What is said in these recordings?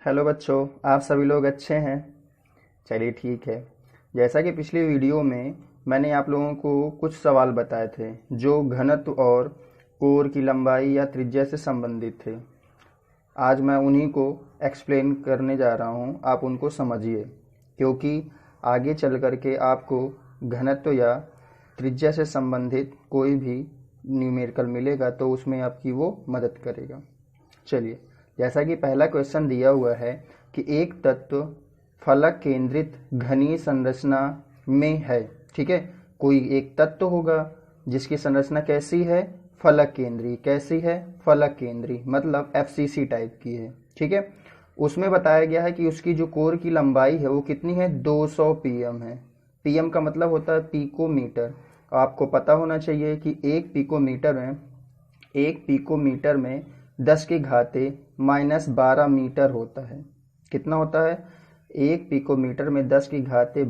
Hello बच्चों, आप सभी लोग अच्छे हैं। चलिए ठीक है। जैसा कि पिछली वीडियो में मैंने आप लोगों को कुछ सवाल बताए थे जो घनत्व और कोर की लंबाई या त्रिज्या से संबंधित थे। आज मैं उन्हीं को एक्सप्लेन करने जा रहा हूं, आप उनको समझिए, क्योंकि आगे चल कर के आपको घनत्व या त्रिज्या से संबंधित कोई भी न्यूमेरिकल मिलेगा तो उसमें आपकी वो मदद करेगा। चलिए, जैसा कि पहला क्वेश्चन दिया हुआ है कि एक तत्व फलक केंद्रित घनीय संरचना में है। ठीक है, कोई एक तत्व होगा जिसकी संरचना कैसी है, फलक केंद्रीय। कैसी है, फलक केंद्रीय, मतलब एफसीसी टाइप की है। ठीक है, उसमें बताया गया है कि उसकी जो कोर की लंबाई है वो कितनी है, 200 पीएम है। पीएम का मतलब होता है पिकोमीटर। आपको पता होना चाहिए कि एक पिकोमीटर में 10 की घाते -12 मीटर होता है। कितना होता है, एक पिकोमीटर में 10 की घाते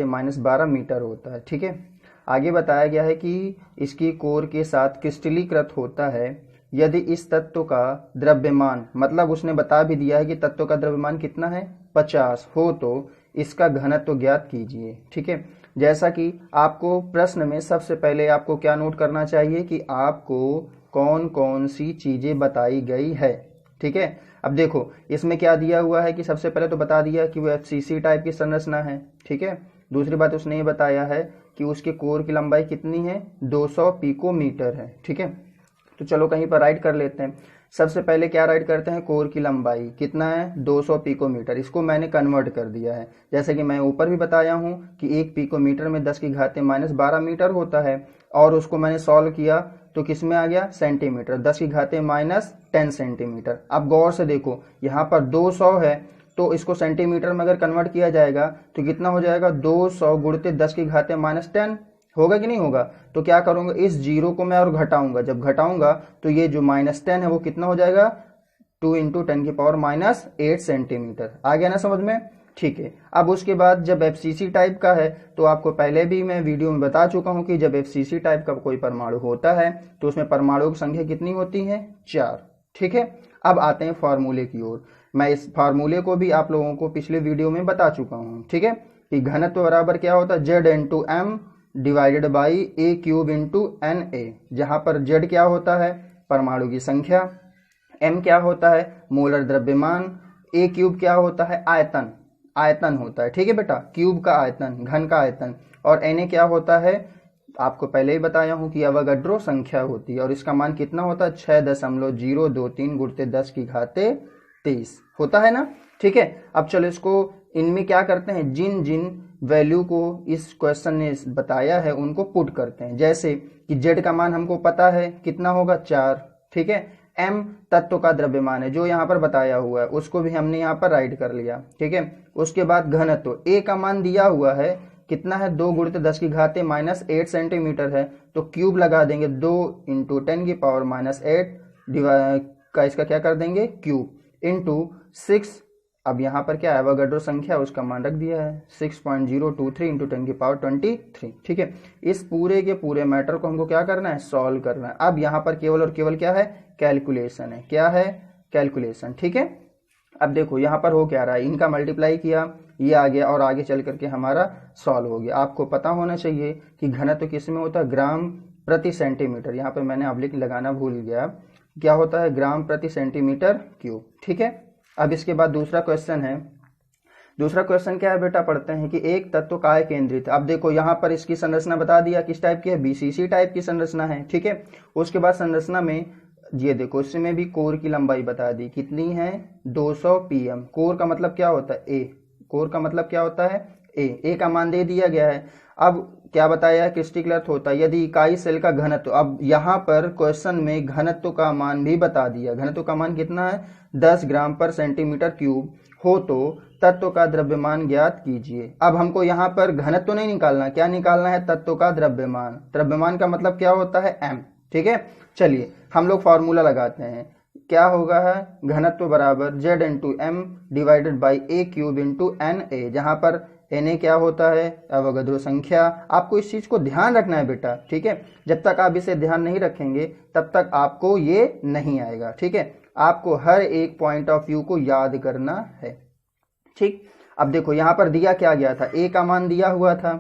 -12 मीटर होता है। ठीक है, आगे बताया गया है कि इसकी कोर के साथ क्रिस्टलीकृत होता है यदि इस तत्व का द्रव्यमान, मतलब उसने बता भी दिया है कि तत्व का द्रव्यमान कितना है, 50 हो तो इसका घनत्व ज्ञात कीजिए। ठीक है, जैसा कि आपको प्रश्न में सबसे पहले आपको क्या नोट करना चाहिए कि आपको कौन कौन सी चीजें बताई गई है। ठीक है, अब देखो इसमें क्या दिया हुआ है कि सबसे पहले तो बता दिया कि वो एफसीसी टाइप की संरचना है। ठीक है, दूसरी बात उसने ये बताया है कि उसके कोर की लंबाई कितनी है, 200 पिकोमीटर है। ठीक है, तो चलो कहीं पर राइट कर लेते हैं। सबसे पहले क्या राइट करते हैं, कोर की लंबाई कितना है, 200 पिकोमीटर। इसको मैंने कन्वर्ट कर दिया है, जैसे कि मैं ऊपर भी बताया हूं कि एक पिकोमीटर में 10 की घाते -12 मीटर होता है, और उसको मैंने सॉल्व किया तो किस में आ गया, सेंटीमीटर। 10 की घाते -10 सेंटीमीटर। अब गौर से देखो, यहाँ पर 200 है तो इसको सेंटीमीटर में अगर कन्वर्ट किया जाएगा तो कितना हो जाएगा, 200 गुणित 10 की घाते -10 होगा कि नहीं होगा। तो क्या करूंगा, इस जीरो को मैं और घटाऊंगा। जब घटाऊंगा तो ये जो -10 है वो कितना हो जाएगा, 2 × 10⁻⁸ सेंटीमीटर। आ गया ना समझ में। ठीक है, अब उसके बाद जब एफसीसी टाइप का है तो आपको पहले भी मैं वीडियो में बता चुका हूं कि जब एफसीसी टाइप का कोई परमाणु होता है तो उसमें परमाणुओं की संख्या कितनी होती है, 4। ठीक है, अब आते हैं फार्मूले की ओर। मैं इस फार्मूले को भी आप लोगों को पिछले वीडियो में बता चुका हूं। ठीक है, कि घनत्व बराबर क्या होता है, Z×m divided by A³ × Na, जहां पर Z क्या होता है, परमाणु की संख्या, m क्या होता है, मोलर द्रव्यमान, A³ क्या होता है, आयतन। आयतन होता है। ठीक है बेटा, क्यूब का आयतन, घन का आयतन, और Na क्या होता है, आपको पहले ही बताया हूं कि अवोगाड्रो संख्या होती है, और इसका मान कितना होता है, 6.023 गुणित 10 की घाते 23 होता है ना। ठीक है, अब चलो इसको इनमें क्या करते हैं, जिन जिन वैल्यू को इस क्वेश्चन ने बताया है उनको पुट करते हैं। जैसे कि Z का मान हमको पता है कितना होगा, 4। ठीक है, M तत्व का द्रव्यमान है जो यहाँ पर बताया हुआ है, उसको भी हमने यहाँ पर राइट कर लिया। ठीक है, उसके बाद घनत्व A का मान दिया हुआ है कितना है, 2 गुणित 10 की घाते -8 सेंटीमीटर है, तो क्यूब लगा देंगे, 2 × 10⁻⁸ का इसका क्या कर देंगे, क्यूब, इंटू 6। अब यहाँ पर क्या है, अवोगाड्रो संख्या, उसका मान रख दिया है 6.023 × 10⁻23। ठीक है, इस पूरे के पूरे मैटर को हमको क्या करना है, सॉल्व करना है। अब यहाँ पर केवल और केवल क्या है, कैलकुलेशन है। क्या है, कैलकुलेशन। ठीक है, अब देखो यहाँ पर हो क्या रहा है, इनका मल्टीप्लाई किया, ये आ गया, और आगे चल करके हमारा सॉल्व हो गया। आपको पता होना चाहिए कि घनत्व किस में होता है, ग्राम प्रति सेंटीमीटर। यहाँ पर मैंने अब्लिक लगाना भूल गया, क्या होता है, ग्राम प्रति सेंटीमीटर क्यूब। ठीक है, अब इसके बाद दूसरा क्वेश्चन है। दूसरा क्वेश्चन क्या है बेटा, पढ़ते हैं कि एक तत्व काय केंद्रित। अब देखो यहाँ पर इसकी संरचना बता दिया, किस टाइप की है, बीसीसी टाइप की संरचना है। ठीक है, उसके बाद संरचना में ये देखो, इसमें भी कोर की लंबाई बता दी कितनी है, 200 पीएम। कोर का मतलब क्या होता है, ए। कोर का मतलब क्या होता है, ए का मान दे दिया गया है। अब क्या बताया, क्रिस्टलीकृत होता है यदि इकाई सेल का घनत्व। अब यहाँ पर क्वेश्चन में घनत्व का मान भी बता दिया, घनत्व का मान कितना है, 10 ग्राम पर सेंटीमीटर क्यूब हो तो तत्व का द्रव्यमान ज्ञात कीजिए। अब हमको यहाँ पर घनत्व नहीं निकालना, क्या निकालना है, तत्व का द्रव्यमान। द्रव्यमान का मतलब क्या होता है, m। ठीक है, चलिए हम लोग फॉर्मूला लगाते हैं। क्या होगा है, घनत्व बराबर Z×m divided by A³ × Na, जहां पर Na क्या होता है, अवोगाड्रो संख्या। आपको इस चीज को ध्यान रखना है बेटा। ठीक है, जब तक आप इसे ध्यान नहीं रखेंगे तब तक आपको ये नहीं आएगा। ठीक है, आपको हर एक पॉइंट ऑफ व्यू को याद करना है। ठीक, अब देखो यहाँ पर दिया क्या गया था, ए का मान दिया हुआ था,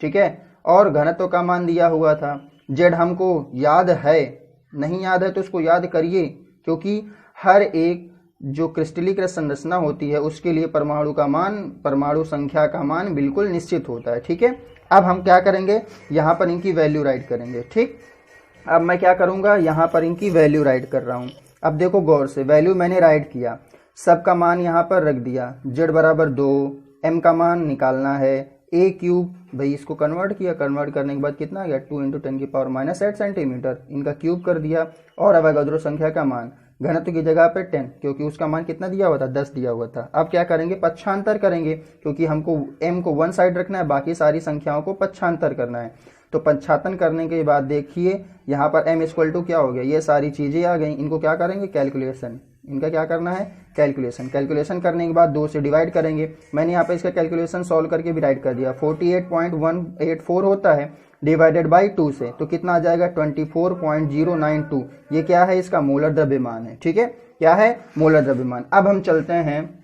ठीक है, और घनत्व का मान दिया हुआ था। जेड हमको याद है, नहीं याद है तो उसको याद करिए, क्योंकि हर एक जो क्रिस्टलीकृत संरचना होती है उसके लिए परमाणु का मान, परमाणु संख्या का मान बिल्कुल निश्चित होता है। ठीक है, अब हम क्या करेंगे, यहाँ पर इनकी वैल्यू राइट करेंगे। ठीक, अब मैं क्या करूँगा, यहाँ पर इनकी वैल्यू राइट कर रहा हूँ। अब देखो गौर से, वैल्यू मैंने राइट किया, सब का मान यहाँ पर रख दिया, जेड बराबर 2, एम का मान निकालना है, ए क्यूब, भाई इसको कन्वर्ट किया, कन्वर्ट करने के बाद कितना आ गया 2 × 10⁻⁸ सेंटीमीटर, इनका क्यूब कर दिया। और अवोगाद्रो संख्या का मान घनत्व की जगह पे 10, क्योंकि उसका मान कितना दिया हुआ था, 10 दिया हुआ था। अब क्या करेंगे, पक्षांतर करेंगे, क्योंकि हमको m को वन साइड रखना है, बाकी सारी संख्याओं को पक्षांतर करना है। तो पक्षांतर करने के बाद देखिए यहाँ पर m = क्या हो गया, ये सारी चीजें आ गई, इनको क्या करेंगे, कैलकुलेशन, इनका क्या करना है, कैलकुलेशन। कैलकुलेशन करने के बाद 2 से डिवाइड करेंगे। मैंने यहाँ पे इसका कैलकुलेशन सॉल्व करके भी राइट कर दिया, 48.184 होता है डिवाइडेड बाई 2 से, तो कितना आ जाएगा 24.092। ये क्या है, इसका मोलर द्रव्यमान है। ठीक है, क्या है, मोलर द्रव्यमान। अब हम चलते हैं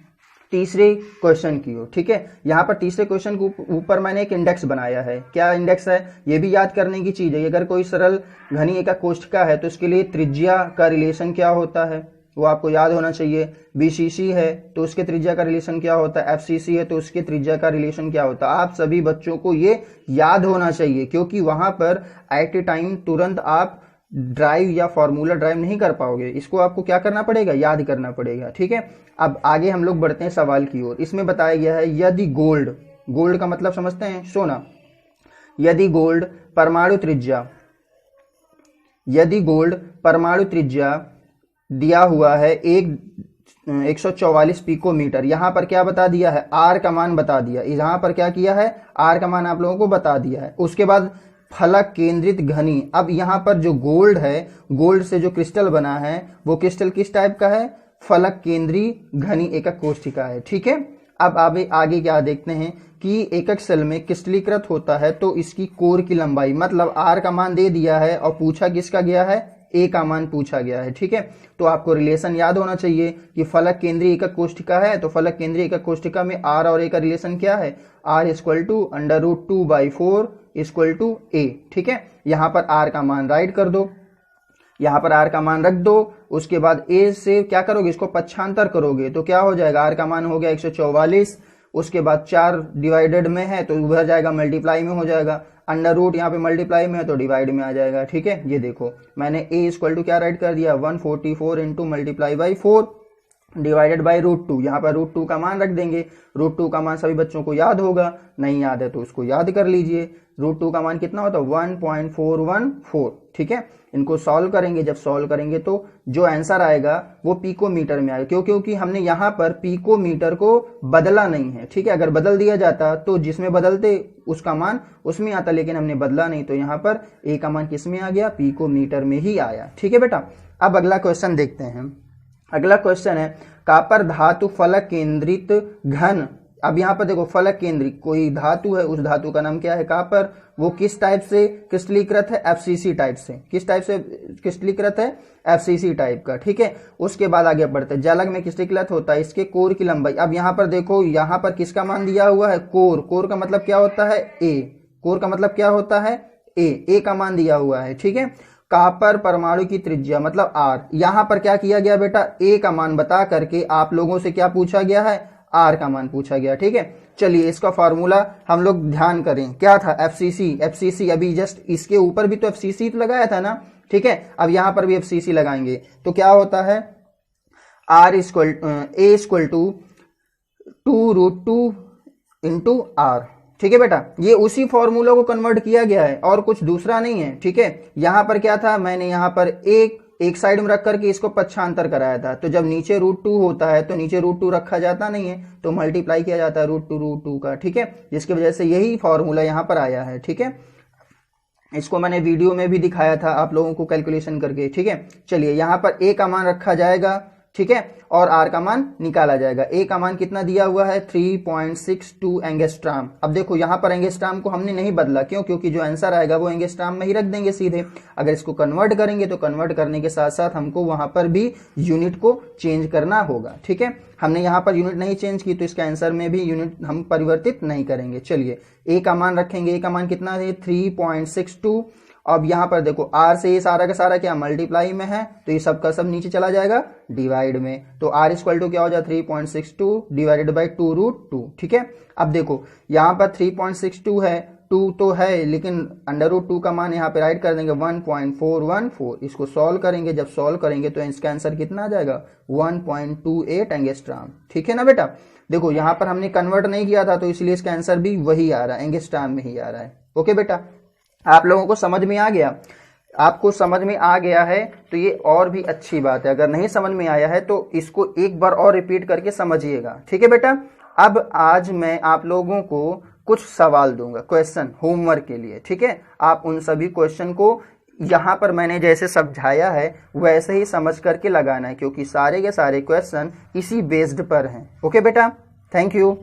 तीसरे क्वेश्चन की ओर। ठीक है, यहाँ पर तीसरे क्वेश्चन के ऊपर मैंने एक इंडेक्स बनाया है। क्या इंडेक्स है, ये भी याद करने की चीज है। अगर कोई सरल घनी एका कोष्ठिका है तो उसके लिए त्रिज्या का रिलेशन क्या होता है, वो आपको याद होना चाहिए। बीसीसी है तो उसके त्रिज्या का रिलेशन क्या होता है, एफसीसी है तो उसके त्रिज्या का रिलेशन क्या होता है। आप सभी बच्चों को ये याद होना चाहिए, क्योंकि वहां पर एट ए टाइम तुरंत आप ड्राइव या फॉर्मूला ड्राइव नहीं कर पाओगे, इसको आपको क्या करना पड़ेगा, याद करना पड़ेगा। ठीक है, अब आगे हम लोग बढ़ते हैं सवाल की ओर। इसमें बताया गया है, यदि गोल्ड, गोल्ड का मतलब समझते हैं, सोना, यदि गोल्ड परमाणु त्रिज्या, यदि गोल्ड परमाणु त्रिज्या दिया हुआ है 144 पिकोमीटर, यहां पर क्या बता दिया है, आर का मान बता दिया, यहां पर क्या किया है, आर का मान आप लोगों को बता दिया है। उसके बाद फलक केंद्रित घनी, अब यहां पर जो गोल्ड है, गोल्ड से जो क्रिस्टल बना है वो क्रिस्टल किस टाइप का है, फलक केंद्रीय घनी एकक कोष्ठिका है। ठीक है, अब आगे क्या देखते हैं कि एकक सेल में क्रिस्टलीकृत होता है तो इसकी कोर की लंबाई, मतलब आर का मान दे दिया है और पूछा किसका गया है, ए का मान पूछा गया है। ठीक है, तो आपको रिलेशन याद होना चाहिए कि फलक केंद्रीय एकक कोष्ठिका है तो फलक केंद्रीय एकक कोष्ठिका में आर और ए का रिलेशन क्या है, r = √2/4 = a। ठीक है, यहां पर r का मान राइट कर दो, यहां पर r का मान रख दो। उसके बाद a से क्या करोगे, इसको पक्षांतर करोगे तो क्या हो जाएगा, r का मान हो गया 144, उसके बाद 4 डिवाइडेड में है तो उधर जाएगा मल्टीप्लाई में हो जाएगा, अंडर रूट यहाँ पे मल्टीप्लाई में है तो डिवाइड में आ जाएगा। ठीक है, ये देखो मैंने a = क्या राइट कर दिया, 144 × ×4 डिवाइडेड बाई √2, यहाँ पर √2 का मान रख देंगे। √2 का मान सभी बच्चों को याद होगा, नहीं याद है तो उसको याद कर लीजिए। √2 का मान कितना होता है, 1.414। ठीक है, इनको सॉल्व करेंगे, जब सॉल्व करेंगे तो जो आंसर आएगा वो पिकोमीटर में आएगा, क्योंकि हमने यहाँ पर पिकोमीटर को बदला नहीं है। ठीक है, अगर बदल दिया जाता तो जिसमें बदलते उसका मान उसमें आता, लेकिन हमने बदला नहीं तो यहाँ पर ए का मान किस में आ गया, पिकोमीटर में ही आया। ठीक है बेटा, अब अगला क्वेश्चन देखते हैं। अगला क्वेश्चन है, कॉपर धातु फलक केंद्रित घन। अब यहाँ पर देखो फलक केंद्रित कोई धातु है, उस धातु का नाम क्या है, कॉपर, वो किस टाइप से क्रिस्टलीकृत है, एफसीसी टाइप से। किस टाइप से क्रिस्टलीकृत है, एफसीसी टाइप का। ठीक है, उसके बाद आगे बढ़ते हैं, जलग में क्रिस्टलीकृत होता है, इसके कोर की लंबाई। अब यहाँ पर देखो, यहाँ पर किसका मान दिया हुआ है, कोर, कोर का मतलब क्या होता है, ए, कोर का मतलब क्या होता है, ए का मान दिया हुआ है। ठीक है, कॉपर परमाणु की त्रिज्या मतलब आर, यहां पर क्या किया गया बेटा, ए का मान बता करके आप लोगों से क्या पूछा गया है, आर का मान पूछा गया। ठीक है, चलिए इसका फार्मूला हम लोग ध्यान करें, क्या था, एफसीसी, अभी जस्ट इसके ऊपर भी तो एफसीसी लगाया था ना। ठीक है, अब यहां पर भी एफसीसी लगाएंगे तो क्या होता है, R = A = 2√2 × R। ठीक है बेटा, ये उसी फॉर्मूला को कन्वर्ट किया गया है और कुछ दूसरा नहीं है। ठीक है, यहां पर क्या था, मैंने यहां पर एक साइड में रख करके इसको पक्षांतर कराया था, तो जब नीचे √2 होता है तो नीचे √2 रखा जाता नहीं है तो मल्टीप्लाई किया जाता है √2 का। ठीक है, जिसकी वजह से यही फॉर्मूला यहां पर आया है। ठीक है, इसको मैंने वीडियो में भी दिखाया था आप लोगों को कैलकुलेशन करके। ठीक है, चलिए यहाँ पर ए का मान रखा जाएगा ठीक है, और आर का मान निकाला जाएगा। ए का मान कितना दिया हुआ है 3.62 एंगस्ट्राम। अब देखो यहाँ पर एंगस्ट्राम को हमने नहीं बदला, क्यों? क्योंकि जो आंसर आएगा वो एंगस्ट्राम में ही रख देंगे सीधे। अगर इसको कन्वर्ट करेंगे तो कन्वर्ट करने के साथ साथ हमको वहां पर भी यूनिट को चेंज करना होगा। ठीक है, हमने यहाँ पर यूनिट नहीं चेंज की तो इसके आंसर में भी यूनिट हम परिवर्तित नहीं करेंगे। चलिए ए का मान रखेंगे, ए का मान कितना है 3.62। अब यहाँ पर देखो आर से ये सारा का सारा क्या मल्टीप्लाई में है, तो ये सब का सब नीचे चला जाएगा डिवाइड में, तो आर इक्वल टू क्या हो जाए 3.62 डिवाइडेड बाई 2√2। ठीक है, अब देखो यहाँ पर 3.62 है, 2 तो है लेकिन √2 का मान यहाँ पे राइट कर देंगे 1.414। इसको सॉल्व करेंगे, जब सॉल्व करेंगे तो इसका आंसर कितना आ जाएगा 1.28 एंगस्ट्राम। ठीक है ना बेटा, देखो यहाँ पर हमने कन्वर्ट नहीं किया था तो इसलिए इसका आंसर भी वही आ रहा है, एंगस्ट्राम में ही आ रहा है। ओके बेटा, आप लोगों को समझ में आ गया? आपको समझ में आ गया है तो ये और भी अच्छी बात है। अगर नहीं समझ में आया है तो इसको एक बार और रिपीट करके समझिएगा। ठीक है बेटा, अब आज मैं आप लोगों को कुछ सवाल दूंगा, क्वेश्चन होमवर्क के लिए। ठीक है, आप उन सभी क्वेश्चन को यहाँ पर मैंने जैसे समझाया है वैसे ही समझ करके लगाना है, क्योंकि सारे के सारे क्वेश्चन इसी बेस्ड पर हैं। ओके बेटा, थैंक यू।